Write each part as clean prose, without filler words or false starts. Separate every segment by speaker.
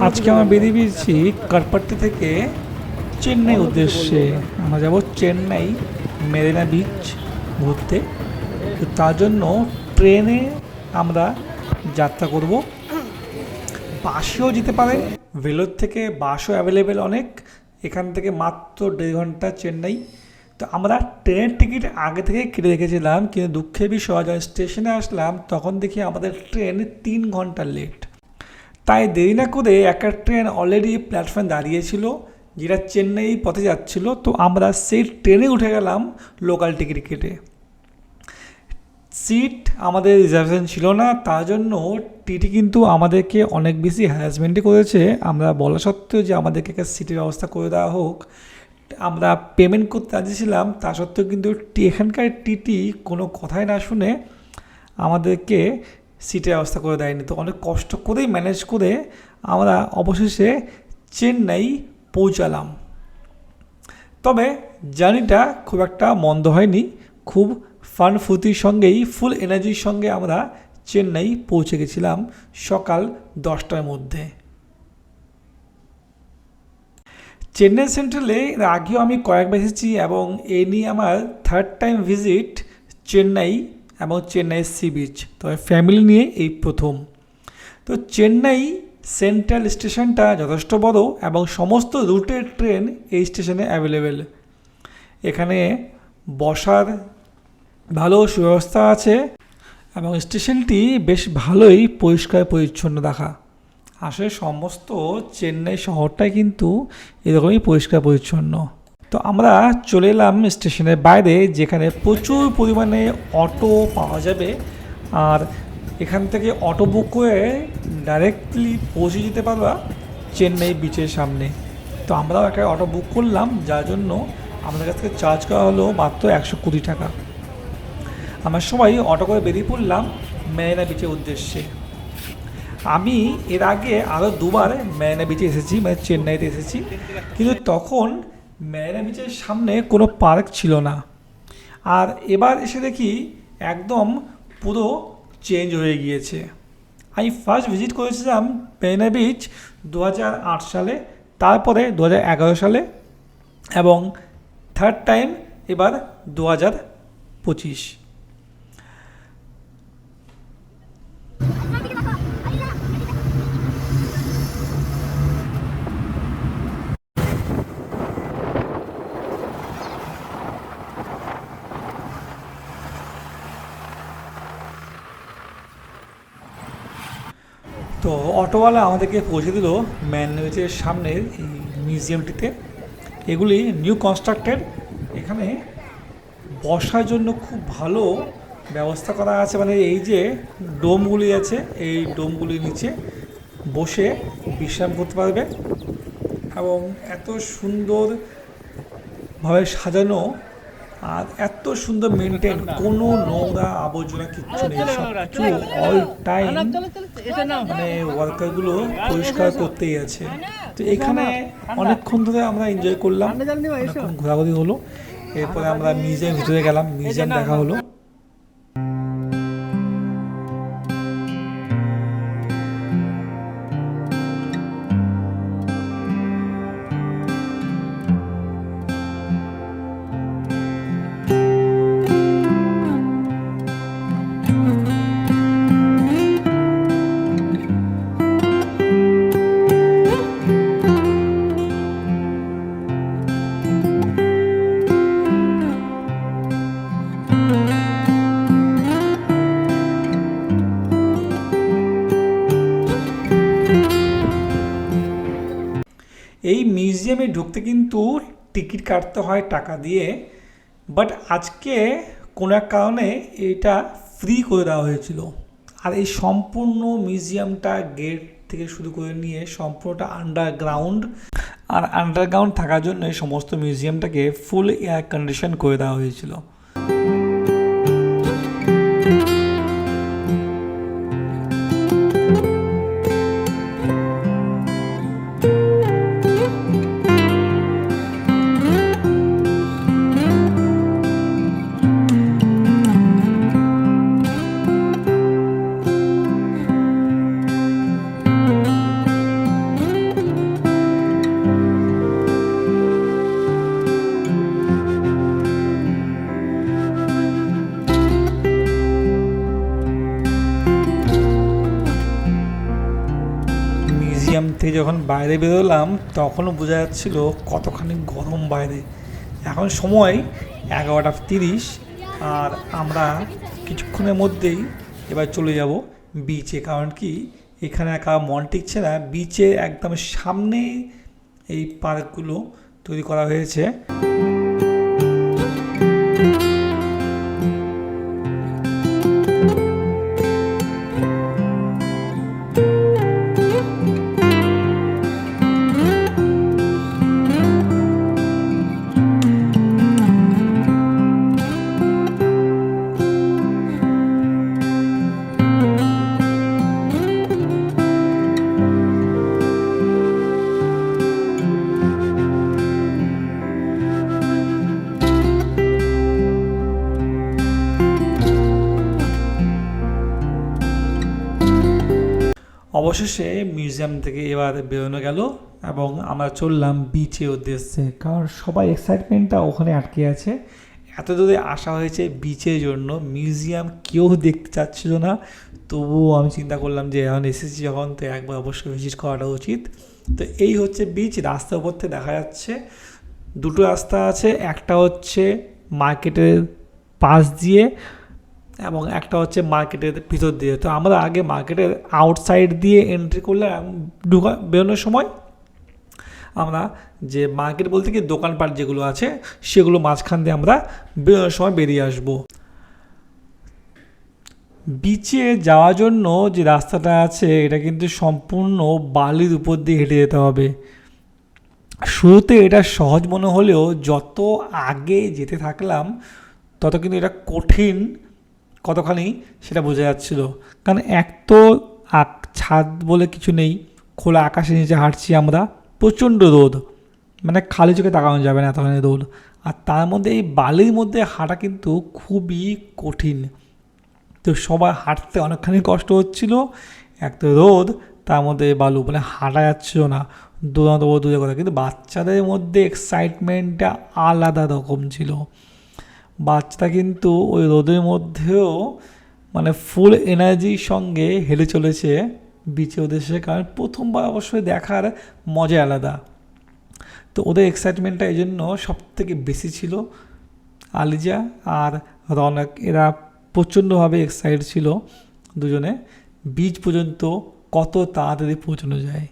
Speaker 1: আজকে আমরা বেরিয়ে পেয়েছি কাঠপাট্টি থেকে চেন্নাই উদ্দেশ্যে। আমরা যাব চেন্নাই মেরিনা বিচ ঘুরতে। তো তার জন্য ট্রেনে আমরা যাত্রা করব। বাসেও যেতে পারে, ভেলোর থেকে বাসও অ্যাভেলেবেল অনেক। এখান থেকে মাত্র 1.5 ঘন্টা চেন্নাই। তো আমরা ট্রেনের টিকিট আগে থেকে কেটে রেখেছিলাম, কিন্তু দুঃখের বিষয় যখন স্টেশনে আসলাম তখন দেখি আমাদের ট্রেন 3 ঘন্টা লেট। তাই দেরি না করে একটা ট্রেন অলরেডি প্ল্যাটফর্মে দাঁড়িয়েছিল যেটা চেন্নাই পথে যাচ্ছিল। তো আমরা সেই ট্রেনে উঠে গেলাম লোকাল টিকিট কেটে। সিট আমাদের রিজার্ভেশন ছিল না, তার জন্য টিটি কিন্তু আমাদেরকে অনেক বেশি হ্যারাসমেন্টই করেছে। আমরা বলা সত্ত্বেও যে আমাদেরকে একটা সিটের ব্যবস্থা করে দেওয়া হোক, আমরা পেমেন্ট করতে রাজি ছিলাম, তা সত্ত্বেও কিন্তু এখানকার টিটি কোনো কথাই না শুনে আমাদেরকে সিটের ব্যবস্থা করে দেয়নি। তো অনেক কষ্ট করেই ম্যানেজ করে আমরা অবশেষে চেন্নাই পৌঁছালাম। তবে জার্নিটা খুব একটা মন্দ হয়নি, খুব ফান ফুর্তির সঙ্গেই ফুল এনার্জির সঙ্গে আমরা চেন্নাই পৌঁছে গেছিলাম সকাল 10টার মধ্যে। চেন্নাই সেন্ট্রালে এর আগেও আমি কয়েকবার এসেছি এবং এই নিয়ে আমার 3rd টাইম ভিজিট চেন্নাই এবং চেন্নাই সি বিচ। তবে ফ্যামিলি নিয়ে এই প্রথম। তো চেন্নাই সেন্ট্রাল স্টেশনটা যথেষ্ট বড় এবং সমস্ত রুটের ট্রেন এই স্টেশনে অ্যাভেলেবেল। এখানে বসার ভালো সুব্যবস্থা আছে এবং স্টেশনটি বেশ ভালোই পরিষ্কার পরিচ্ছন্ন দেখা। আসলে সমস্ত চেন্নাই শহরটাই কিন্তু এরকমই পরিষ্কার পরিচ্ছন্ন। তো আমরা চলে এলাম স্টেশনের বাইরে, যেখানে প্রচুর পরিমাণে অটো পাওয়া যাবে। আর এখান থেকে অটো বুক করে ডাইরেক্টলি পৌঁছে যেতে পারবা চেন্নাই বিচের সামনে। তো আমরাও একটা অটো বুক করলাম, যার জন্য আমাদের কাছ থেকে চার্জ করা হলো মাত্র 120 টাকা। আমরা সবাই অটো করে বেরিয়ে পড়লাম মেরিনা বিচের উদ্দেশ্যে। আমি এর আগে আরও 2বার মেরিনা বিচে এসেছি, মানে চেন্নাইতে এসেছি, কিন্তু তখন মেরিনা বিচের সামনে কোনো পার্ক ছিল না। আর এবার এসে দেখি একদম পুরো চেঞ্জ হয়ে গিয়েছে। আমি ফার্স্ট ভিজিট করেছিলাম মেরিনা বিচ 2008 সালে, তারপরে 2011 সালে এবং 3rd টাইম এবার 2025। তো অটোওয়ালা আমাদেরকে পৌঁছে দিল মেরিনা বিচের সামনের এই মিউজিয়ামটিতে। এগুলি নিউ কনস্ট্রাক্টেড। এখানে বসার জন্য খুব ভালো ব্যবস্থা করা আছে, মানে এই যে ডোমগুলি আছে, এই ডোমগুলির নিচে বসে বিশ্রাম করতে পারবে এবং এত সুন্দরভাবে সাজানো আর এত সুন্দর মেনটেন, কোনো নোংরা আবর্জনা কিচ্ছু নেই, সব কিছু অল টাইম মানে ওয়ার্কারগুলো পরিষ্কার করতেই আছে। তো এখানে অনেকক্ষণ ধরে আমরা এনজয় করলাম, অনেকক্ষণ ঘোরাঘুরি হলো। এরপরে আমরা মিউজিয়াম ভিতরে গেলাম, মিউজিয়াম দেখা হলো। এই মিউজিয়ামে ঢুকতে কিন্তু টিকিট কাটতে হয় টাকা দিয়ে, বাট আজকে কোনো এক কারণে এটা ফ্রি করে দেওয়া হয়েছিল। আর এই সম্পূর্ণ মিউজিয়ামটা গেট থেকে শুরু করে নিয়ে সম্পূর্ণটা আন্ডারগ্রাউন্ড। আর আন্ডারগ্রাউন্ড থাকার জন্য এই সমস্ত মিউজিয়ামটাকে ফুল এয়ার কন্ডিশন করে দেওয়া হয়েছিল। থেকে যখন বাইরে বেরোলাম তখনও বোঝা যাচ্ছিল কতখানি গরম বাইরে। এখন সময় 11:30, আর আমরা কিছুক্ষণের মধ্যেই এবার চলে যাব বিচে। কারণ কি, এখানে একা মন টিকছে না, বিচের একদম সামনে এই পার্কগুলো তৈরি করা হয়েছে। অবশেষে মিউজিয়াম থেকে এবার বেরোনো গেল এবং আমরা চললাম বিচের উদ্দেশ্যে। কারণ সবাই এক্সাইটমেন্টটা ওখানে আটকে আছে। এত দূরে আসা হয়েছে বিচের জন্য, মিউজিয়াম কেউ দেখতে চাচ্ছিল না। তবুও আমি চিন্তা করলাম যে এখন এসেছি যখন, তো একবার অবশ্যই ভিজিট করাটা উচিত। তো এই হচ্ছে বিচ। রাস্তার উপর থেকে দেখা যাচ্ছে দুটো রাস্তা আছে, একটা হচ্ছে মার্কেটের পাশ দিয়ে এবং একটা হচ্ছে মার্কেটের ভিতর দিয়ে। তো আমরা আগে মার্কেটের আউটসাইড দিয়ে এন্ট্রি করলে বেরোনোর সময় আমরা যে মার্কেট বলতে কি দোকানপাট যেগুলো আছে সেগুলো মাঝখান দিয়ে আমরা বেরোনোর সময় বেরিয়ে আসব। বিচে যাওয়ার জন্য যে রাস্তাটা আছে এটা কিন্তু সম্পূর্ণ বালির উপর দিয়ে হেঁটে যেতে হবে। শুরুতে এটা সহজ মনে হলেও যত আগে যেতে থাকলাম তত কিন্তু এটা কঠিন কতখানি সেটা বোঝা যাচ্ছিল। কারণ এক তো ছাদ বলে কিছু নেই, খোলা আকাশের নিচে হাঁটছি আমরা, প্রচণ্ড রোদ, মানে খালি চোখে তাকানো যাবে না এতখানি রোদ। আর তার মধ্যে এই বালির মধ্যে হাঁটা কিন্তু খুবই কঠিন। তো সবার হাঁটতে অনেকখানি কষ্ট হচ্ছিল, এক তো রোদ, তার মধ্যে বালু, মানে হাঁটা যাচ্ছিল না, দৌড়ানো দূরে কথা। কিন্তু বাচ্চাদের মধ্যে এক্সাইটমেন্টটা আলাদা রকম ছিল। বাচ্চাটা কিন্তু ওই রোদের মধ্যেও মানে ফুল এনার্জির সঙ্গে হেলে চলেছে বিচের উদ্দেশ্যে। কারণ প্রথমবার অবশ্যই দেখার মজা আলাদা। তো ওদের এক্সাইটমেন্টটা এই জন্য সব থেকে বেশি ছিল। আলিজা আর রনক এরা প্রচণ্ডভাবে এক্সাইটেড ছিল দুজনে। বিচ পর্যন্ত কত তাড়াতাড়ি পৌঁছানো যায়।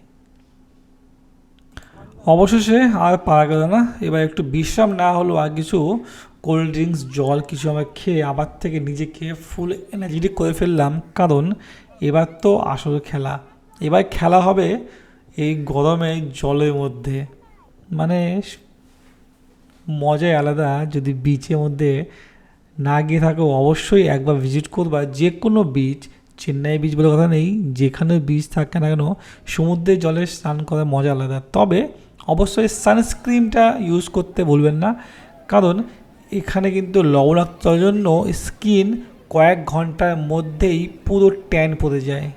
Speaker 1: অবশেষে আর পারা গেল না, এবার একটু বিশ্রাম না হলো আর কিছু কোল্ড ড্রিঙ্কস জল কিছু আমরা খেয়ে আবার থেকে নিজেকে ফুল এনার্জেটিক করে ফেললাম। কারণ এবার তো আসল খেলা, এবার খেলা হবে এই গরমে জলের মধ্যে, মানে মজাই আলাদা। যদি বিচের মধ্যে না গিয়ে থাকো অবশ্যই একবার ভিজিট করবা। যে কোনো বিচ, চেন্নাই বিচ বলে কথা নেই, যেখানে বিচ থাকে না কেন সমুদ্রের জলে স্নান করার মজা আলাদা। তবে অবশ্যই সানস্ক্রিনটা ইউজ করতে ভুলবেন না, কারণ এখানে কিন্তু লবণাক্ততার জন্য স্কিন কয়েক ঘন্টার মধ্যেই পুরো ট্যান পড়ে যায়।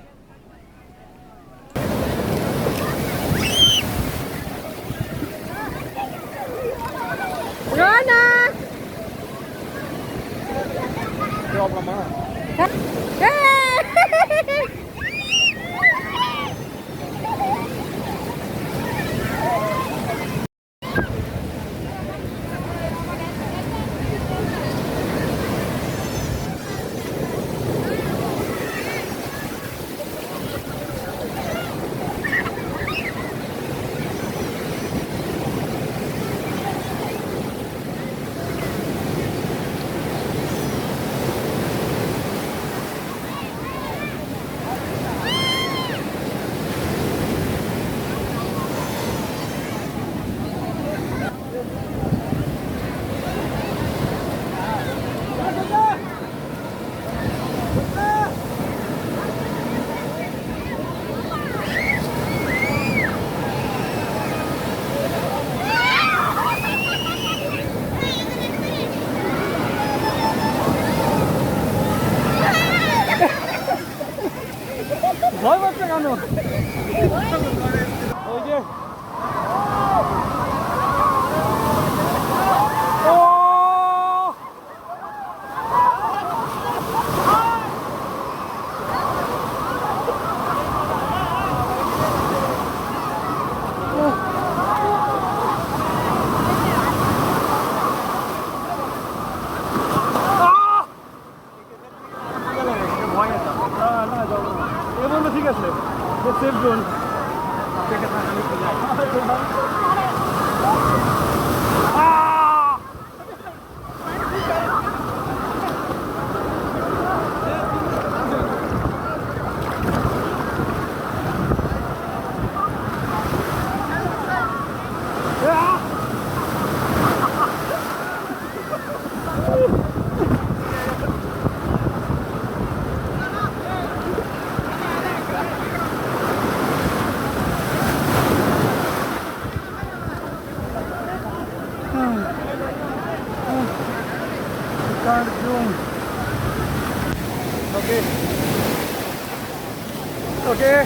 Speaker 1: Okay,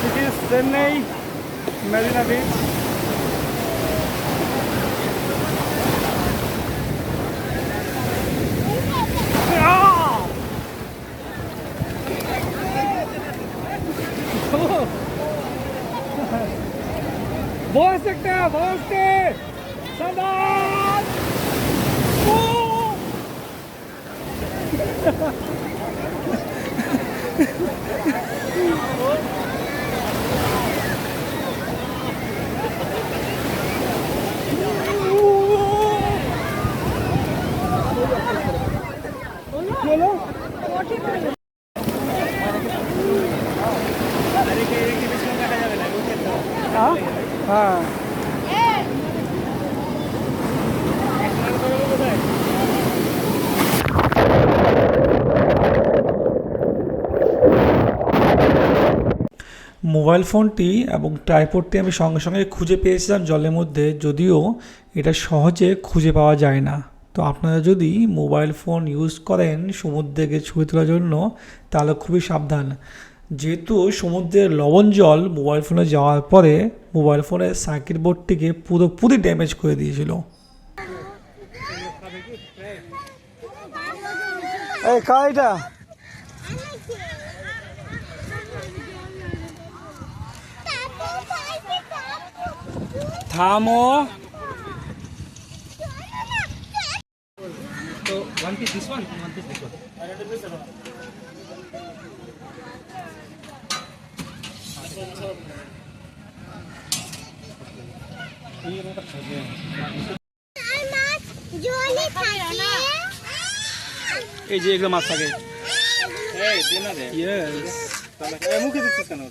Speaker 1: it is Chennai Marina Beach. बहुत सकते हैं, बहुत से सावधान। हाँ মোবাইল ফোনটি এবং ট্রাইপডটি আমি সঙ্গে সঙ্গে খুঁজে পেয়েছিলাম জলের মধ্যে, যদিও এটা সহজে খুঁজে পাওয়া যায় না। তো আপনারা যদি মোবাইল ফোন ইউজ করেন সমুদ্রে গিয়ে ছবি তোলার জন্য, তাহলে খুবই সাবধান, যেহেতু সমুদ্রের লবণ জল মোবাইল ফোনে যাওয়ার পরে মোবাইল ফোনের সার্কিট বোর্ডটিকে পুরোপুরি ড্যামেজ করে দিয়েছিল। এই কাইটা থামো।
Speaker 2: So one piece this one piece this one.
Speaker 1: এই যে এগুলো মাছ থাকে।
Speaker 2: এই দে না দে।
Speaker 1: ইয়েস
Speaker 2: এই মুখে দিচ্ছিস কেন?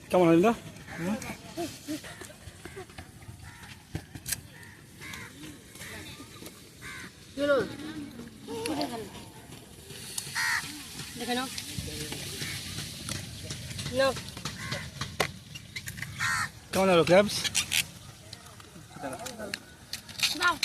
Speaker 1: কেমন হইল?
Speaker 3: দেখে নাও নাও
Speaker 1: কেমন হলো ক্র্যাবস?
Speaker 3: নাও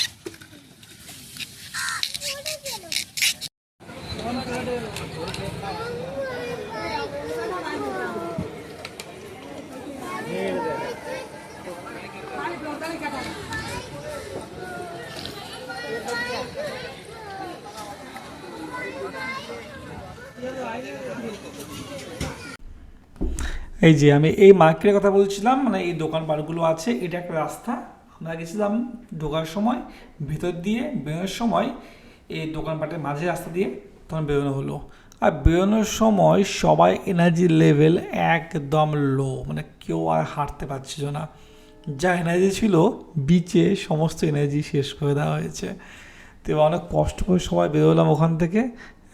Speaker 1: এই যে আমি এই মার্কেটের কথা বলছিলাম, মানে এই দোকানপাটগুলো আছে, এটা একটা রাস্তা। আমরা গেছিলাম ঢোকার সময় ভেতর দিয়ে, বেরোনোর সময় এই দোকানপাটের মাঝে রাস্তা দিয়ে তখন বেরোনো হলো। আর বেরোনোর সময় সবাই এনার্জি লেভেল একদম লো, মানে কেউ আর হাঁটতে পারছিল না। যা এনার্জি ছিল বিচে সমস্ত এনার্জি শেষ করে দেওয়া হয়েছে। তো অনেক কষ্ট করে সবাই বেরোলাম ওখান থেকে,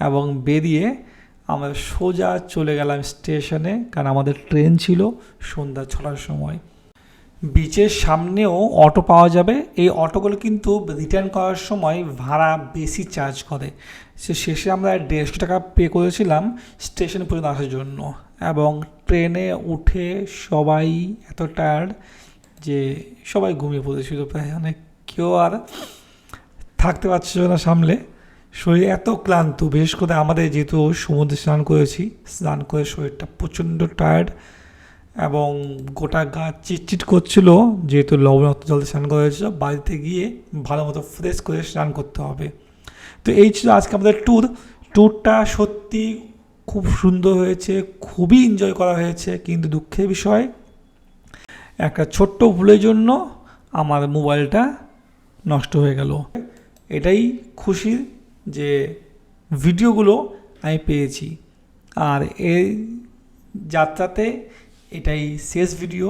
Speaker 1: এবং বেরিয়ে আমরা সোজা চলে গেলাম স্টেশনে, কারণ আমাদের ট্রেন ছিল সন্ধ্যা 6টার সময়। বিচের সামনেও অটো পাওয়া যাবে। এই অটোগুলো কিন্তু রিটার্ন করার সময় ভাড়া বেশি চার্জ করে। শেষে আমরা 150 টাকা পে করেছিলাম স্টেশন পর্যন্ত আসার জন্য, এবং ট্রেনে উঠে সবাই এত টায়ার্ড যে সবাই ঘুমিয়ে পড়েছিল প্রায়, অনেক কেউ আর থাকতে পারছিল না সামলে, শরীর এত ক্লান্ত। বিশেষ করে আমাদের যেহেতু সমুদ্রে স্নান করেছি, স্নান করে শরীরটা প্রচণ্ড টায়ার্ড এবং গোটা গা চিটচিট করছিল, যেহেতু লবণাক্ত জলে স্নান করা হয়েছিল। বাড়িতে গিয়ে ভালো মতো ফ্রেশ করে স্নান করতে হবে। তো এই ছিল আজকে আমাদের ট্যুরটা সত্যি খুব সুন্দর হয়েছে, খুবই এনজয় করা হয়েছে। কিন্তু দুঃখের বিষয়, একটা ছোট্ট ভুলের জন্য আমার মোবাইলটা নষ্ট হয়ে গেল। এটাই খুশির যে ভিডিওগুলো আমি পেয়েছি। আর এই যাত্রাতে এটাই শেষ ভিডিও।